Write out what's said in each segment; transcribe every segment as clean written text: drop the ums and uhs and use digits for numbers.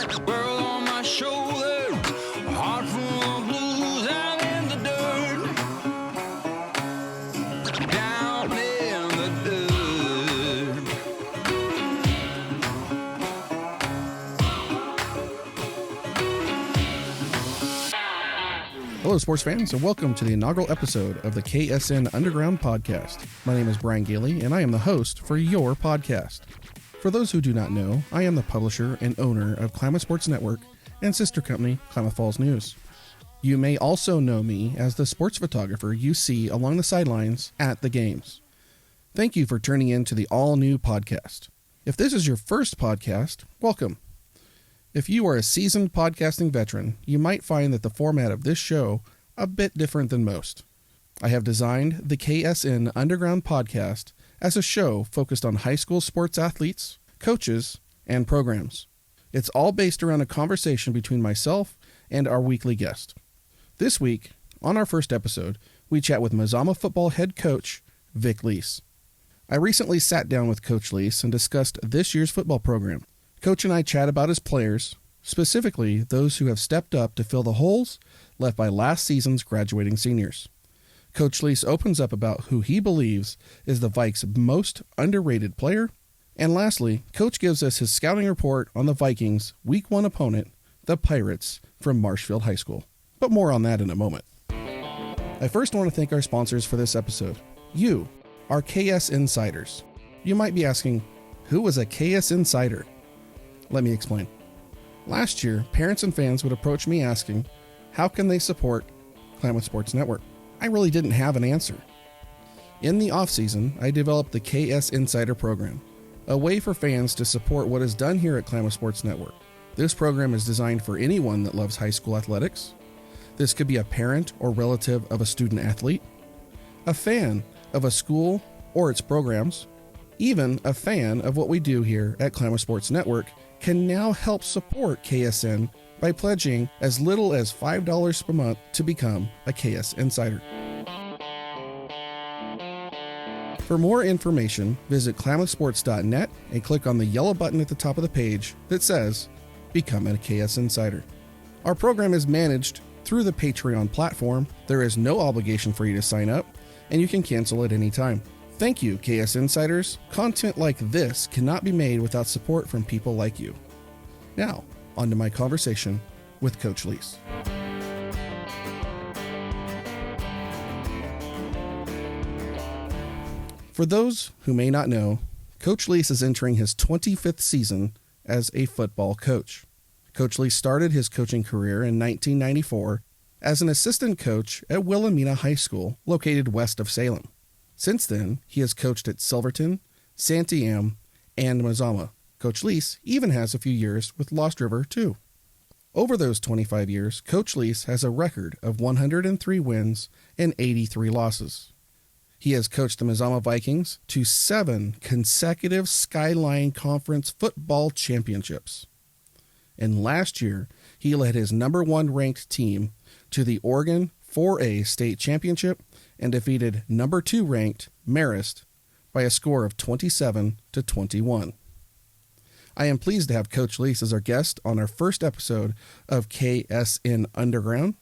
World on my shoulder, heart full of blues out in the dirt. Down in the dirt. Hello, sports fans, and welcome to the inaugural episode of the KSN Underground Podcast. My name is Brian Gailey, and I am the host for your podcast. For those who do not know, I am the publisher and owner of Klamath Sports Network and sister company, Klamath Falls News. You may also know me as the sports photographer you see along the sidelines at the games. Thank you for tuning in to the all-new podcast. If this is your first podcast, welcome. If you are a seasoned podcasting veteran, you might find that the format of this show a bit different than most. I have designed the KSN Underground Podcast as a show focused on high school sports athletes, coaches, and programs. It's all based around a conversation between myself and our weekly guest. This week, on our first episode, we chat with Mazama Football head coach, Vic Lease. I recently sat down with Coach Lease and discussed this year's football program. Coach and I chat about his players, specifically those who have stepped up to fill the holes left by last season's graduating seniors. Coach Lease opens up about who he believes is the Vikes' most underrated player. And lastly, Coach gives us his scouting report on the Vikings' Week 1 opponent, the Pirates from Marshfield High School. But more on that in a moment. I first want to thank our sponsors for this episode. You, our KS Insiders. You might be asking, who was a KS Insider? Let me explain. Last year, parents and fans would approach me asking, how can they support Klamath Sports Network? I really didn't have an answer. In the off-season, I developed the KS Insider program, a way for fans to support what is done here at Klamath Sports Network. This program is designed for anyone that loves high school athletics. This could be a parent or relative of a student athlete, a fan of a school or its programs, even a fan of what we do here at Klamath Sports Network can now help support KSN by pledging as little as $5 per month to become a KS Insider. For more information, visit klamathsports.net and click on the yellow button at the top of the page that says Become a KS Insider. Our program is managed through the Patreon platform. There is no obligation for you to sign up, and you can cancel at any time. Thank you, KS Insiders. Content like this cannot be made without support from people like you. Now, on to my conversation with Coach Lease. For those who may not know, Coach Lease is entering his 25th season as a football coach. Coach Lease started his coaching career in 1994 as an assistant coach at Wilhelmina High School, located west of Salem. Since then, he has coached at Silverton, Santee Ann, and Mazama. Coach Lease even has a few years with Lost River, too. Over those 25 years, Coach Lease has a record of 103 wins and 83 losses. He has coached the Mazama Vikings to 7 consecutive Skyline Conference football championships. And last year, he led his number 1 ranked team to the Oregon 4A state championship and defeated number 2 ranked Marist by a score of 27-21. I am pleased to have Coach Lease as our guest on our first episode of KSN Underground.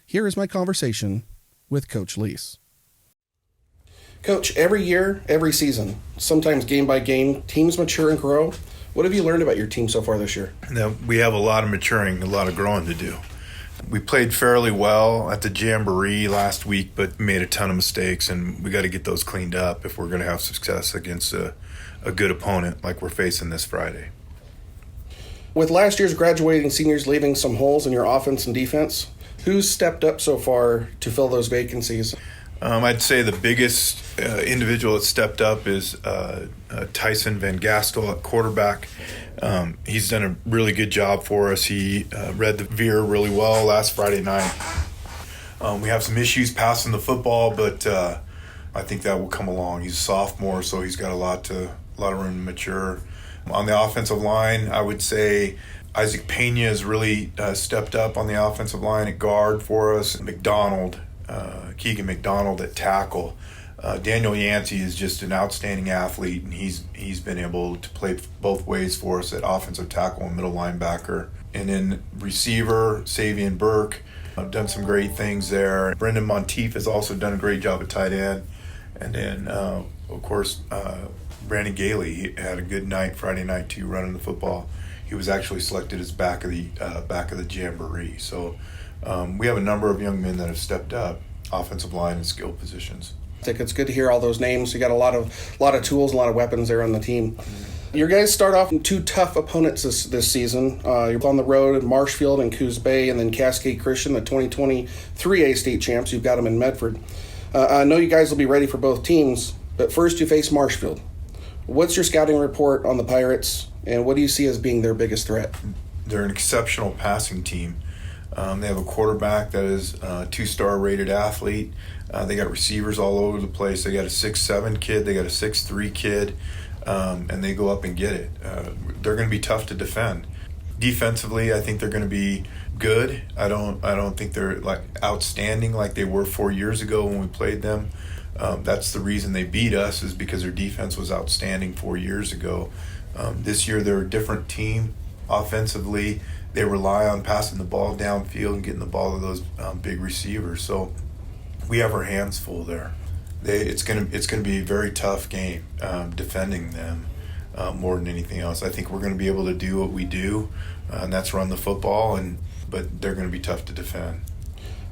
Here is my conversation with Coach Lease. Coach, every year, every season, sometimes game by game, teams mature and grow. What have you learned about your team so far this year? Now, we have a lot of maturing, a lot of growing to do. We played fairly well at the Jamboree last week, but made a ton of mistakes, and we got to get those cleaned up if we're going to have success against a good opponent like we're facing this Friday. With last year's graduating seniors leaving some holes in your offense and defense, who's stepped up so far to fill those vacancies? I'd say the biggest individual that stepped up is Tyson Van Gastel at quarterback. He's done a really good job for us. He read the veer really well last Friday night. We have some issues passing the football, but I think that will come along. He's a sophomore, so he's got a lot of room to mature. On the offensive line, I would say Isaac Pena has really stepped up on the offensive line at guard for us. Keegan McDonald at tackle. Daniel Yancey is just an outstanding athlete, and he's been able to play both ways for us at offensive tackle and middle linebacker. And then receiver, Savian Burke, I've done some great things there. Brendan Monteith has also done a great job at tight end. And then, of course, Brandon Gailey, he had a good night Friday night too, running the football. He was actually selected as back of the jamboree. So we have a number of young men that have stepped up, offensive line and skill positions. I think it's good to hear all those names. You got a lot of tools, a lot of weapons there on the team. Your guys start off in two tough opponents this season. You're on the road at Marshfield and Coos Bay, and then Cascade Christian, the 2023 A state champs. You've got them in Medford. I know you guys will be ready for both teams, but first you face Marshfield. What's your scouting report on the Pirates, and what do you see as being their biggest threat? They're an exceptional passing team. They have a quarterback that is a 2-star rated athlete. They got receivers all over the place. They got a 6'7" kid. They got a 6'3" kid. And they go up and get it. They're going to be tough to defend. Defensively, I think they're going to be good. I don't think they're like outstanding like they were 4 years ago when we played them. That's the reason they beat us, is because their defense was outstanding 4 years ago. This year they're a different team. Offensively, they rely on passing the ball downfield and getting the ball to those big receivers. So we have our hands full there. It's gonna be a very tough game defending them more than anything else. I think we're going to be able to do what we do, and that's run the football. But they're going to be tough to defend.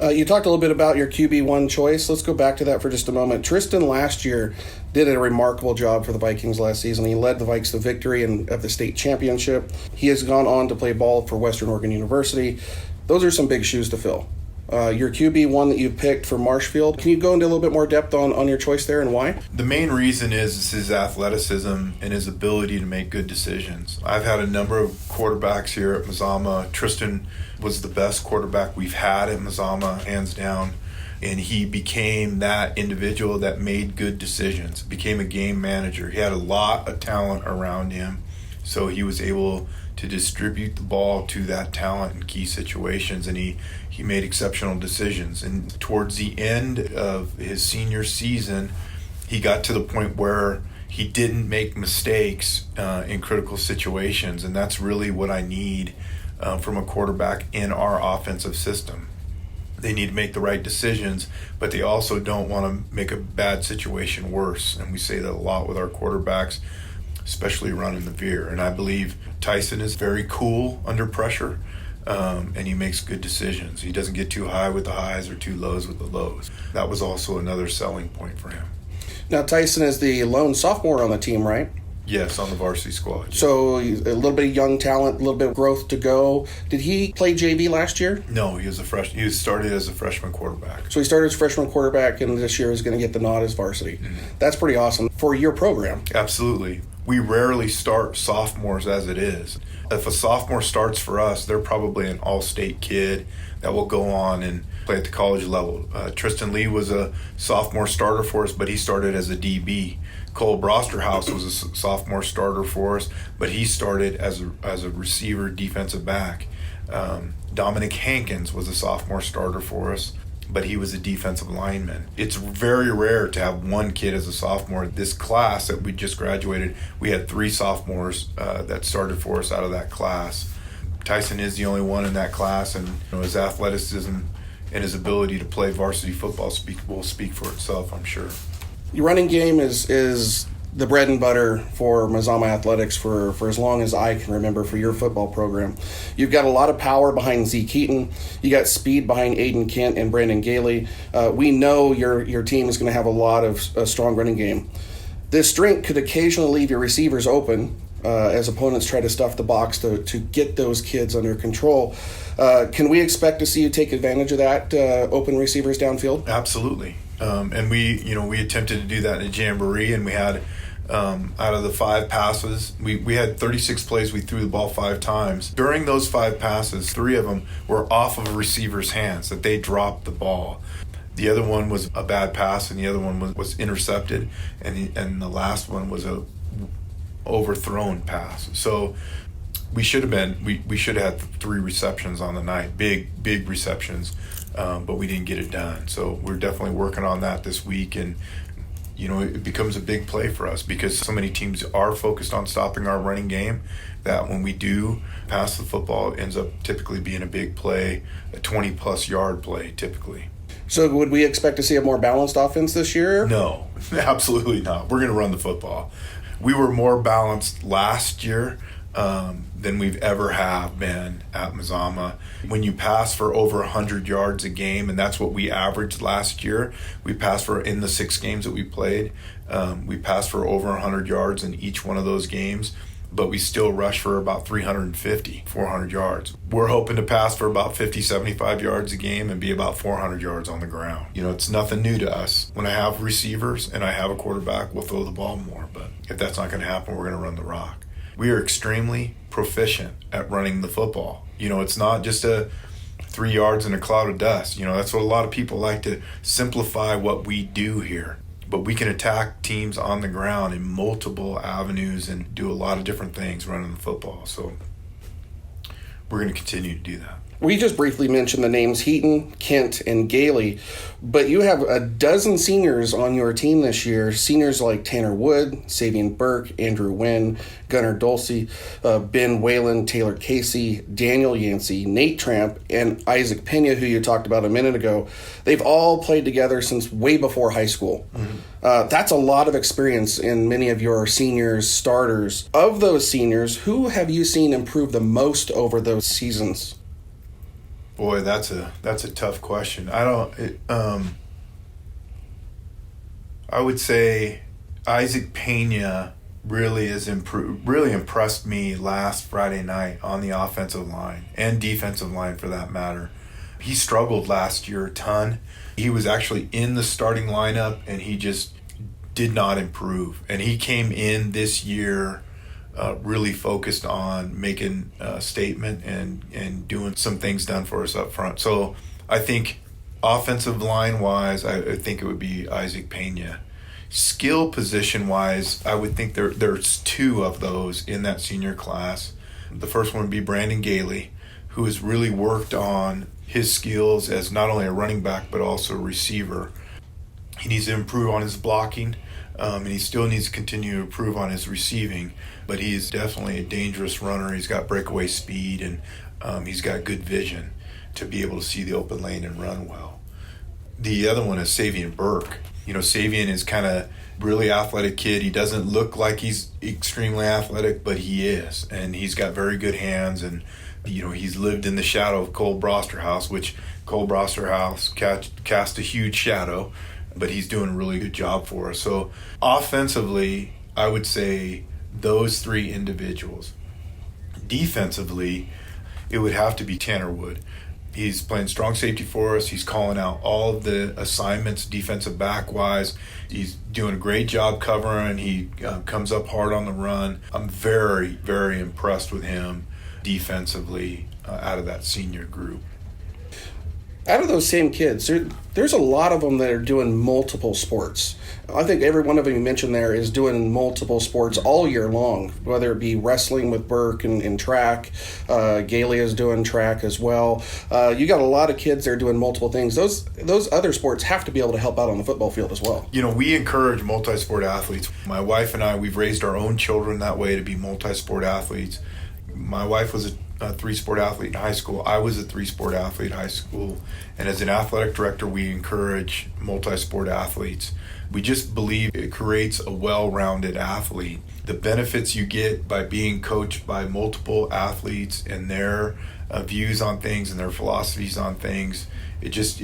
You talked a little bit about your QB1 choice. Let's go back to that for just a moment. Tristan last year did a remarkable job for the Vikings last season. He led the Vikes to victory of the state championship. He has gone on to play ball for Western Oregon University. Those are some big shoes to fill. Your QB1 that you picked for Marshfield, can you go into a little bit more depth on your choice there and why? The main reason is his athleticism and his ability to make good decisions. I've had a number of quarterbacks here at Mazama. Tristan was the best quarterback we've had at Mazama, hands down. And he became that individual that made good decisions, became a game manager. He had a lot of talent around him, so he was able to distribute the ball to that talent in key situations, and he made exceptional decisions. And towards the end of his senior season, he got to the point where he didn't make mistakes in critical situations, and that's really what I need from a quarterback in our offensive system. They need to make the right decisions, but they also don't want to make a bad situation worse, and we say that a lot with our quarterbacks, especially running the veer. And I believe Tyson is very cool under pressure, and he makes good decisions. He doesn't get too high with the highs or too lows with the lows. That was also another selling point for him. Now, Tyson is the lone sophomore on the team, right? Yes, on the varsity squad. Yeah. So a little bit of young talent, a little bit of growth to go. Did he play JV last year? No, he was a freshman. He started as a freshman quarterback. So he started as freshman quarterback, and this year is going to get the nod as varsity. Mm-hmm. That's pretty awesome for your program. Absolutely. We rarely start sophomores as it is. If a sophomore starts for us, they're probably an all-state kid that will go on and play at the college level. Tristan Lee was a sophomore starter for us, but he started as a DB. Cole Brosterhouse was a sophomore starter for us, but he started as a receiver, defensive back. Dominic Hankins was a sophomore starter for us, but he was a defensive lineman. It's very rare to have one kid as a sophomore. This class that we just graduated, we had 3 sophomores that started for us out of that class. Tyson is the only one in that class, and his athleticism and his ability to play varsity football will speak for itself, I'm sure. Your running game is the bread and butter for Mazama Athletics for as long as I can remember for your football program. You've got a lot of power behind Zeke Keaton. You got speed behind Aiden Kent and Brandon Gailey. We know your team is going to have a lot of a strong running game. This strength could occasionally leave your receivers open as opponents try to stuff the box to get those kids under control. Can we expect to see you take advantage of that, open receivers downfield? Absolutely. And we attempted to do that in a jamboree, and we had out of the 5 passes, we had 36 plays. We threw the ball 5 times. During those 5 passes, 3 of them were off of a receiver's hands, that they dropped the ball. The other one was a bad pass, and the other one was intercepted, and the last one was a overthrown pass. So we should have had 3 receptions on the night, big receptions, but we didn't get it done. So we're definitely working on that this week, and it becomes a big play for us because so many teams are focused on stopping our running game that when we do pass the football, it ends up typically being a big play, a 20-plus yard play typically. So would we expect to see a more balanced offense this year? No, absolutely not. We're going to run the football. We were more balanced last year than we've ever have been at Mazama. When you pass for over 100 yards a game, and that's what we averaged last year, we passed for, in the 6 games that we played, we passed for over 100 yards in each one of those games, but we still rushed for about 350, 400 yards. We're hoping to pass for about 50, 75 yards a game and be about 400 yards on the ground. It's nothing new to us. When I have receivers and I have a quarterback, we'll throw the ball more, but if that's not going to happen, we're going to run the rock. We are extremely proficient at running the football. It's not just a 3 yards in a cloud of dust. That's what a lot of people like to simplify what we do here. But we can attack teams on the ground in multiple avenues and do a lot of different things running the football. So we're going to continue to do that. We just briefly mentioned the names Heaton, Kent, and Gailey, but you have a dozen seniors on your team this year. Seniors like Tanner Wood, Savian Burke, Andrew Wynn, Gunnar Dulce, Ben Whalen, Taylor Casey, Daniel Yancey, Nate Tramp, and Isaac Pena, who you talked about a minute ago. They've all played together since way before high school. Mm-hmm. That's a lot of experience in many of your seniors, starters. Of those seniors, who have you seen improve the most over those seasons? Boy, that's a tough question. I would say Isaac Pena really impressed me last Friday night on the offensive line and defensive line for that matter. He struggled last year a ton. He was actually in the starting lineup and he just did not improve. And he came in this year really focused on making a statement and doing some things done for us up front. So I think offensive line wise, I think it would be Isaac Pena. Skill position wise, I would think there's 2 of those in that senior class. The first one would be Brandon Gailey, who has really worked on his skills as not only a running back but also a receiver. He needs to improve on his blocking. And he still needs to continue to improve on his receiving, but he's definitely a dangerous runner. He's got breakaway speed, and he's got good vision to be able to see the open lane and run well. The other one is Savian Burke. Savian is kind of really athletic kid. He doesn't look like he's extremely athletic, but he is, and he's got very good hands, and he's lived in the shadow of Cole Brosterhouse, which Cole Brosterhouse cast a huge shadow, but he's doing a really good job for us. So offensively, I would say those 3 individuals. Defensively, it would have to be Tanner Wood. He's playing strong safety for us. He's calling out all of the assignments defensive back-wise. He's doing a great job covering. He comes up hard on the run. I'm very, very impressed with him defensively out of that senior group. Out of those same kids, there's a lot of them that are doing multiple sports. I think every one of them you mentioned there is doing multiple sports all year long, whether it be wrestling with Burke and track. Gailey is doing track as well. You got a lot of kids that are doing multiple things. Those other sports have to be able to help out on the football field as well. We encourage multi-sport athletes. My wife and I, we've raised our own children that way to be multi-sport athletes. My wife was a 3-sport athlete in high school. I was a 3-sport athlete in high school. And as an athletic director, we encourage multi-sport athletes. We just believe it creates a well-rounded athlete. The benefits you get by being coached by multiple athletes and their views on things and their philosophies on things, it just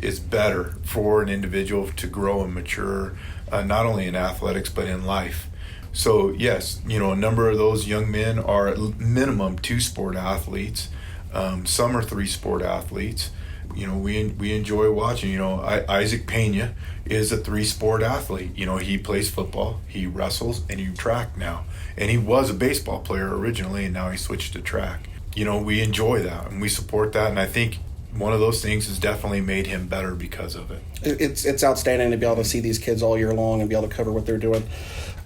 is better for an individual to grow and mature, not only in athletics but in life. So yes, a number of those young men are at minimum 2-sport athletes. Some are 3-sport athletes. We enjoy watching. Isaac Pena is a 3-sport athlete. He plays football, he wrestles, and he track now. And he was a baseball player originally, and now he switched to track. We enjoy that and we support that. And I think one of those things has definitely made him better because of it. It's outstanding to be able to see these kids all year long and be able to cover what they're doing.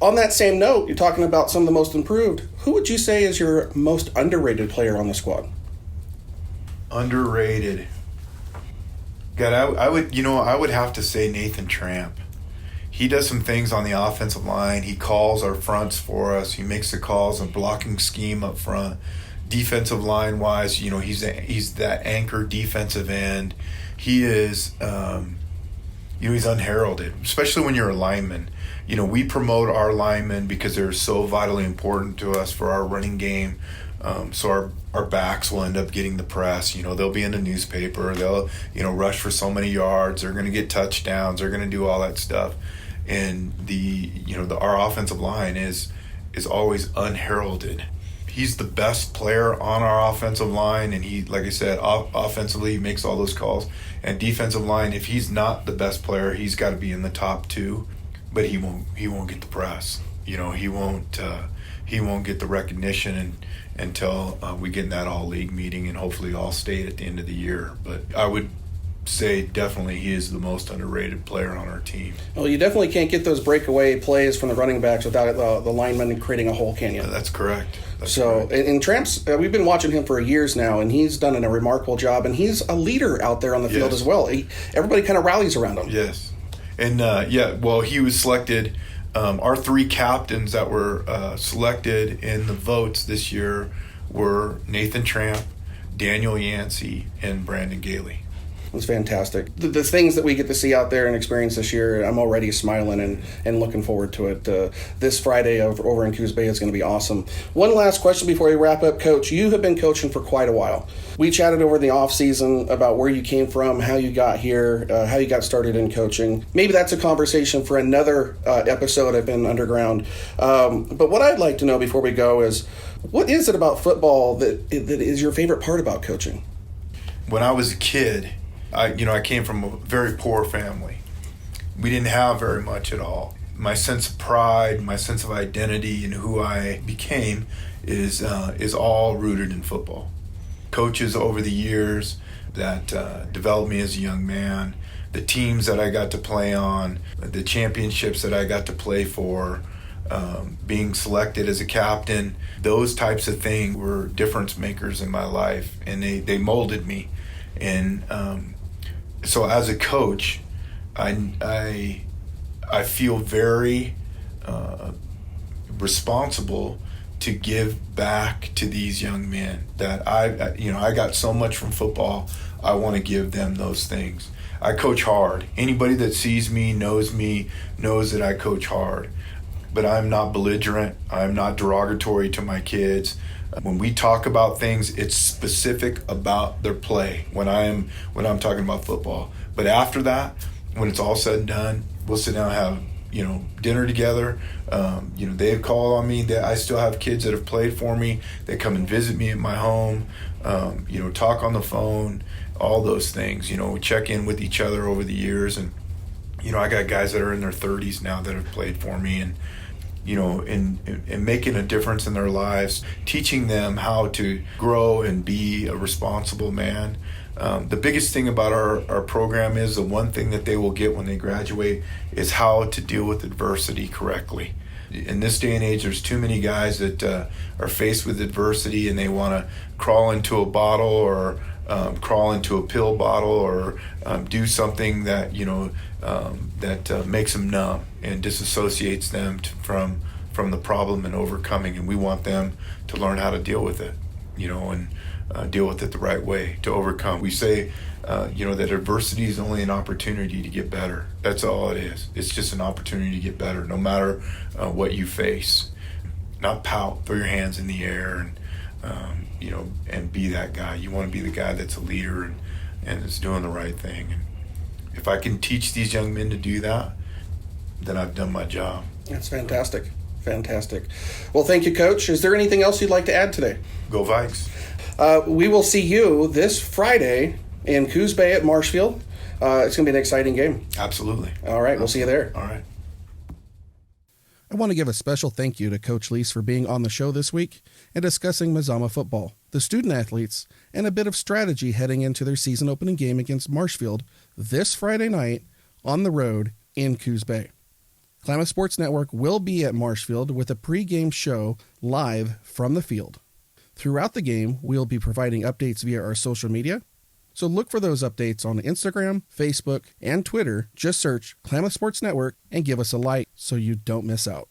On that same note, you're talking about some of the most improved. Who would you say is your most underrated player on the squad? Underrated. God, I would have to say Nathan Tramp. he does some things on the offensive line. He calls our fronts for us. He makes the calls on blocking scheme up front. Defensive line wise, he's that anchor defensive end. He is, he's unheralded, especially when you're a lineman. We promote our linemen because they're so vitally important to us for our running game. So our backs will end up getting the press. They'll be in the newspaper. They'll, rush for so many yards. They're going to get touchdowns. They're going to do all that stuff. And our offensive line is always unheralded. He's the best player on our offensive line, and he, like I said, offensively makes all those calls. And defensive line, if he's not the best player, he's got to be in the top 2, but he won't get the press. He won't get the recognition until we get in that all-league meeting and hopefully all-state at the end of the year. But I would say definitely he is the most underrated player on our team. Well, you definitely can't get those breakaway plays from the running backs without the lineman creating a hole, can you? That's correct. In Tramps, we've been watching him for years now, and he's done a remarkable job, and he's a leader out there on the field as well. Everybody kind of rallies around him. Yes. And, he was selected. Our 3 captains that were selected in the votes this year were Nathan Tramp, Daniel Yancey, and Brandon Gailey. It's fantastic. The things that we get to see out there and experience this year, I'm already smiling and looking forward to it. This Friday over in Coos Bay is going to be awesome. One last question before we wrap up, Coach. You have been coaching for quite a while. We chatted over the off season about where you came from, how you got here, how you got started in coaching. Maybe that's a conversation for another episode of In Underground. But what I'd like to know before we go is, what is it about football that is your favorite part about coaching? When I was a kid, I came from a very poor family. We didn't have very much at all. My sense of pride, my sense of identity, and who I became is all rooted in football. Coaches over the years that developed me as a young man, the teams that I got to play on, the championships that I got to play for, being selected as a captain, those types of things were difference makers in my life, and they molded me. And so as a coach, I feel very responsible to give back to these young men that I got so much from football. I want to give them those things. I coach hard. Anybody that sees me knows that I coach hard, but I'm not belligerent. I'm not derogatory to my kids. When we talk about things, it's specific about their play when I'm talking about football. But after that, when it's all said and done, we'll sit down and have dinner together. They've called on me. That I still have kids that have played for me. They come and visit me at my home. Talk on the phone. All those things. We check in with each other over the years, and I got guys that are in their 30s now that have played for me, and in making a difference in their lives, teaching them how to grow and be a responsible man. The biggest thing about our program is the one thing that they will get when they graduate is how to deal with adversity correctly. In this day and age, there's too many guys that are faced with adversity and they want to crawl into a bottle or crawl into a pill bottle or do something that makes them numb and disassociates them from the problem and overcoming. And we want them to learn how to deal with it, and deal with it the right way to overcome. We say, that adversity is only an opportunity to get better. That's all it is. It's just an opportunity to get better, no matter what you face. Not pout, throw your hands in the air, and and be that guy. You want to be the guy that's a leader and is doing the right thing. And if I can teach these young men to do that, then I've done my job. That's fantastic. Fantastic. Well, thank you, Coach. Is there anything else you'd like to add today? Go Vikes. We will see you this Friday in Coos Bay at Marshfield. It's going to be an exciting game. Absolutely. All right. We'll see you there. All right. I want to give a special thank you to Coach Lease for being on the show this week and discussing Mazama Football, the student athletes, and a bit of strategy heading into their season opening game against Marshfield this Friday night on the road in Coos Bay. Klamath Sports Network will be at Marshfield with a pre-game show live from the field. Throughout the game, we'll be providing updates via our social media, So look for those updates on Instagram, Facebook, and Twitter. Just search Klamath Sports Network and give us a like so you don't miss out.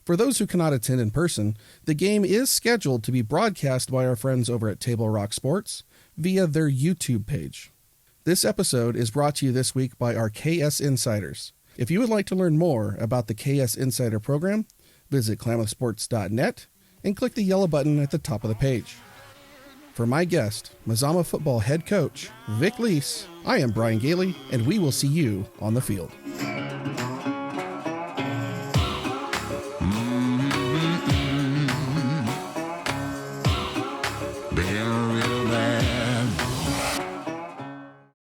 For those who cannot attend in person, the game is scheduled to be broadcast by our friends over at Table Rock Sports via their YouTube page. This episode is brought to you this week by our KS Insiders. If you would like to learn more about the KS Insider program, visit klamathsports.net and click the yellow button at the top of the page. For my guest, Mazama Football head coach, Vic Lease, I am Brian Gailey, and we will see you on the field.